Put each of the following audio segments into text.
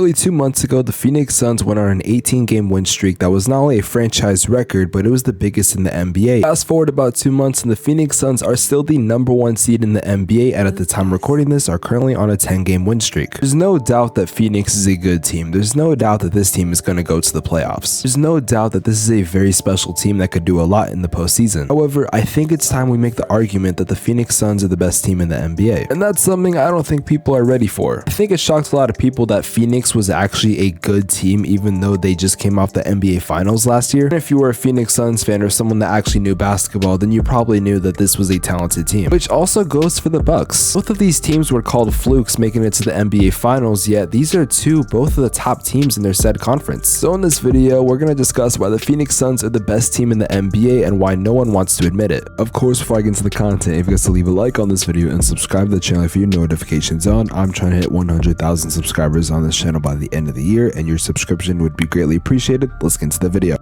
Barely 2 months ago, the Phoenix Suns went on an 18-game win streak that was not only a franchise record, but it was the biggest in the NBA. Fast forward about 2 months and the Phoenix Suns are still the #1 seed in the NBA, and at the time recording this are currently on a 10-game win streak. There's no doubt that Phoenix is a good team. There's no doubt that this team is going to go to the playoffs. There's no doubt that this is a very special team that could do a lot in the postseason. However, I think it's time we make the argument that the Phoenix Suns are the best team in the NBA. And that's something I don't think people are ready for. I think it shocked a lot of people that Phoenix was actually a good team even though they just came off the NBA Finals last year. And if you were a Phoenix Suns fan or someone that actually knew basketball, then you probably knew that this was a talented team. Which also goes for the Bucks. Both of these teams were called flukes making it to the NBA Finals, yet these are both of the top teams in their said conference. So in this video, we're going to discuss why the Phoenix Suns are the best team in the NBA and why no one wants to admit it. Of course, before I get into the content, if you guys to leave a like on this video and subscribe to the channel if your notifications on. I'm trying to hit 100,000 subscribers on this channel by the end of the year, and your subscription would be greatly appreciated. Let's get into the video.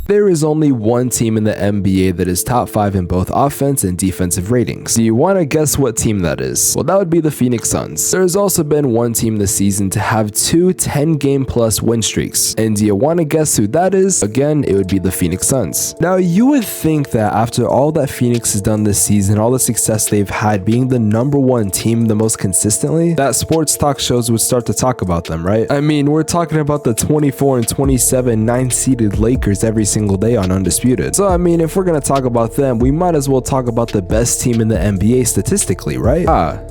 There is only one team in the NBA that is top 5 in both offense and defensive ratings. Do you want to guess what team that is? Well, that would be the Phoenix Suns. There has also been one team this season to have 2 10-game plus win streaks. And do you want to guess who that is? Again, it would be the Phoenix Suns. Now, you would think that after all that Phoenix has done this season, all the success they've had being the #1 team the most consistently, that sports talk shows would start to talk about them, right? I mean, we're talking about the 24 and 27 9-seeded Lakers every single day on Undisputed. So I mean, if we're gonna talk about them, we might as well talk about the best team in the NBA statistically, right?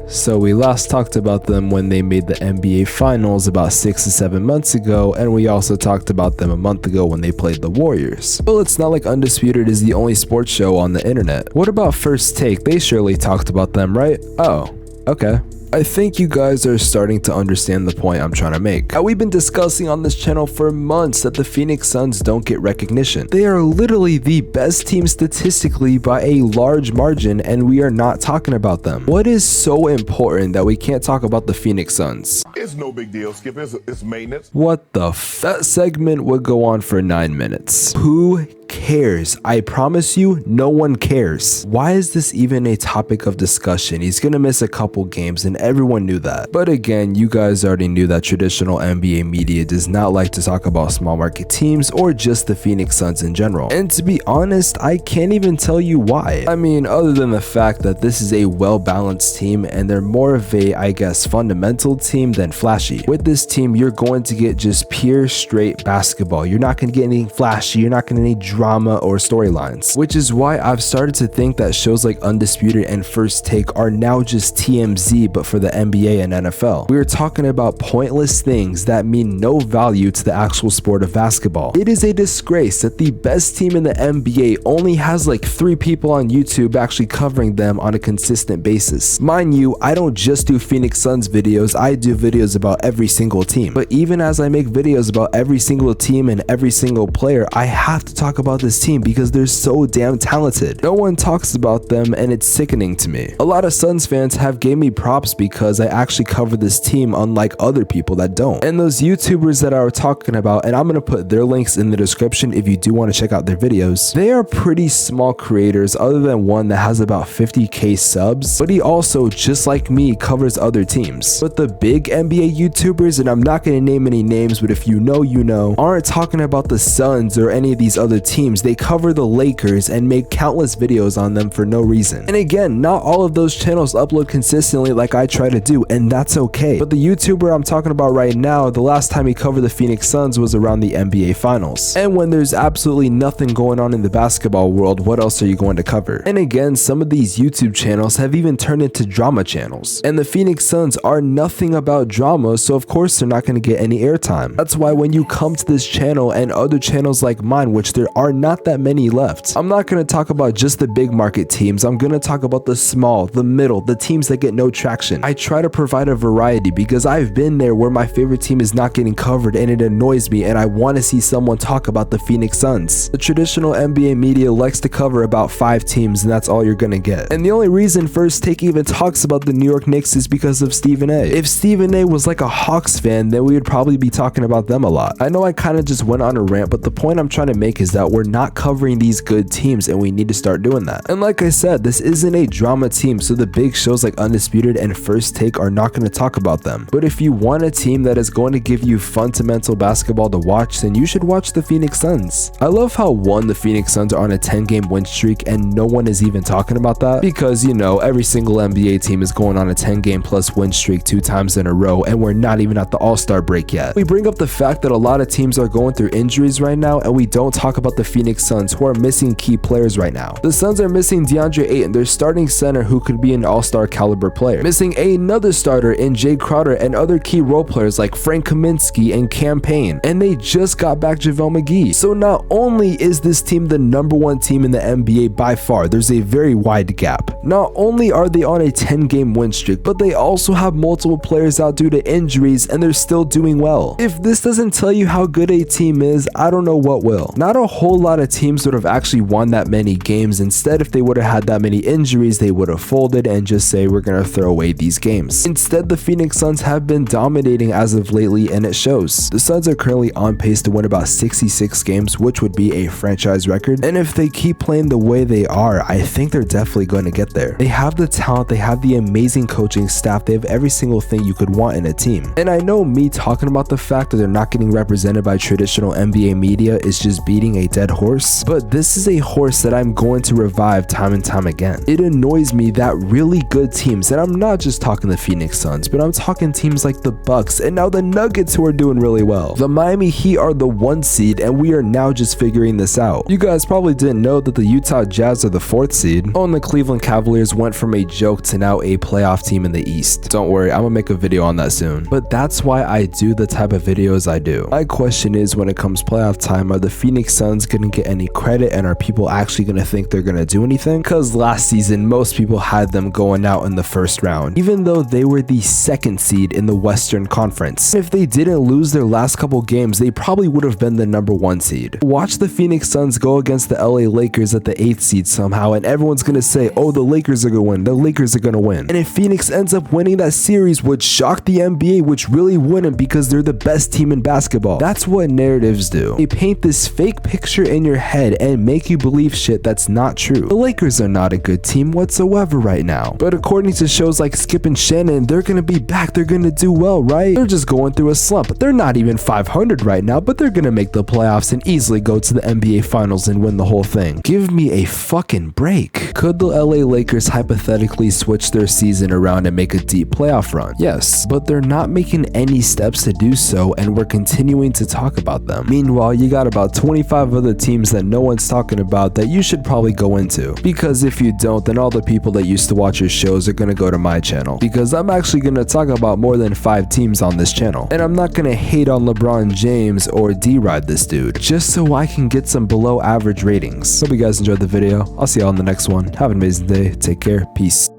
So we last talked about them when they made the NBA Finals about 6 to 7 months ago, and we also talked about them a month ago when they played the Warriors. Well, it's not like Undisputed is the only sports show on the internet. What about First Take? They surely talked about them, right? Oh, okay. I think you guys are starting to understand the point I'm trying to make. We've been discussing on this channel for months that the Phoenix Suns don't get recognition. They are literally the best team statistically by a large margin, and we are not talking about them. What is so important that we can't talk about the Phoenix Suns? It's no big deal, Skip. It's maintenance. What the That segment would go on for 9 minutes. Who cares? I promise you, no one cares. Why is this even a topic of discussion? He's gonna miss a couple games and everyone knew that. But again, you guys already knew that traditional NBA media does not like to talk about small market teams or just the Phoenix Suns in general. And to be honest, I can't even tell you why. I mean, other than the fact that this is a well-balanced team and they're more of a, I guess, fundamental team than flashy. With this team, you're going to get just pure straight basketball. You're not going to get anything flashy. You're not going to need drama or storylines, which is why I've started to think that shows like Undisputed and First Take are now just TMZ but for the NBA and NFL. We are talking about pointless things that mean no value to the actual sport of basketball. It is a disgrace that the best team in the NBA only has like 3 people on YouTube actually covering them on a consistent basis. Mind you, I don't just do Phoenix Suns videos, I do videos about every single team. But even as I make videos about every single team and every single player, I have to talk about this team because they're so damn talented. No one talks about them and it's sickening to me. A lot of Suns fans have gave me props because I actually cover this team unlike other people that don't. And those YouTubers that I were talking about, and I'm going to put their links in the description if you do want to check out their videos, they are pretty small creators other than one that has about 50k subs, but he also, just like me, covers other teams. But the big NBA YouTubers, and I'm not going to name any names, but if you know, you know, aren't talking about the Suns or any of these other teams. They cover the Lakers and make countless videos on them for no reason. And again, not all of those channels upload consistently like I try to do, and that's okay. But the YouTuber I'm talking about right now, the last time he covered the Phoenix Suns was around the NBA Finals. And when there's absolutely nothing going on in the basketball world, what else are you going to cover? And again, some of these YouTube channels have even turned into drama channels. And the Phoenix Suns are nothing about drama, so of course they're not going to get any airtime. That's why when you come to this channel and other channels like mine, which there are not that many left, I'm not going to talk about just the big market teams. I'm going to talk about the small, the middle, the teams that get no traction. I try to provide a variety because I've been there where my favorite team is not getting covered and it annoys me, and I want to see someone talk about the Phoenix Suns. The traditional NBA media likes to cover about 5 teams and that's all you're going to get. And the only reason First Take even talks about the New York Knicks is because of Stephen A. If Stephen A was like a Hawks fan, then we would probably be talking about them a lot. I know I kind of just went on a rant, but the point I'm trying to make is that we're we're not covering these good teams, and we need to start doing that. And like I said, this isn't a drama team, so the big shows like Undisputed and First Take are not going to talk about them. But if you want a team that is going to give you fundamental basketball to watch, then you should watch the Phoenix Suns. I love how the Phoenix Suns are on a 10-game win streak and no one is even talking about that, because you know every single NBA team is going on a 10-game plus win streak 2 times in a row, and we're not even at the All-Star break yet. We bring up the fact that a lot of teams are going through injuries right now, and we don't talk about the Phoenix Suns, who are missing key players right now. The Suns are missing DeAndre Ayton, their starting center, who could be an All-Star caliber player, missing another starter in Jay Crowder and other key role players like Frank Kaminsky and Cam Payne, and they just got back JaVale McGee. So not only is this team the #1 team in the NBA by far, there's a very wide gap. Not only are they on a 10-game win streak, but they also have multiple players out due to injuries, and they're still doing well. If this doesn't tell you how good a team is, I don't know what will. Not a whole lot of teams would have actually won that many games. Instead, if they would have had that many injuries, they would have folded and just say, we're gonna throw away these games. Instead, the Phoenix Suns have been dominating as of lately, and it shows. The Suns are currently on pace to win about 66 games, which would be a franchise record. And if they keep playing the way they are, I think they're definitely going to get there. They have the talent, they have the amazing coaching staff, they have every single thing you could want in a team. And I know me talking about the fact that they're not getting represented by traditional NBA media is just beating a dead horse, but this is a horse that I'm going to revive time and time again. It annoys me that really good teams, and I'm not just talking the Phoenix Suns, but I'm talking teams like the Bucks and now the Nuggets, who are doing really well. The Miami Heat are the 1 seed, and we are now just figuring this out. You guys probably didn't know that the Utah Jazz are the 4th seed. Oh, and the Cleveland Cavaliers went from a joke to now a playoff team in the East. Don't worry, I'm gonna make a video on that soon. But that's why I do the type of videos I do. My question is, when it comes playoff time, are the Phoenix Suns gonna get any credit, and are people actually gonna think they're gonna do anything? Because last season, most people had them going out in the 1st round, even though they were the 2nd seed in the Western Conference. If they didn't lose their last couple games, they probably would have been the #1 seed. Watch the Phoenix Suns go against the LA Lakers at the 8th seed somehow, and everyone's gonna say, oh, the Lakers are gonna win, the Lakers are gonna win. And if Phoenix ends up winning that series, would shock the NBA, which really wouldn't, because they're the best team in basketball. That's what narratives do. They paint this fake picture in your head and make you believe shit that's not true. The Lakers are not a good team whatsoever right now, but according to shows like Skip and Shannon, they're gonna be back, they're gonna do well, right? They're just going through a slump. They're not even 500 right now, but they're gonna make the playoffs and easily go to the NBA Finals and win the whole thing. Give me a fucking break. Could the LA Lakers hypothetically switch their season around and make a deep playoff run? Yes, but they're not making any steps to do so, and we're continuing to talk about them. Meanwhile, you got about 25 other teams that no one's talking about that you should probably go into, because if you don't, then all the people that used to watch your shows are gonna go to my channel, because I'm actually gonna talk about more than 5 teams on this channel, and I'm not gonna hate on LeBron James or D-Ride this dude, just so I can get some below average ratings. Hope you guys enjoyed the video. I'll see y'all in the next one. Have an amazing day. Take care. Peace.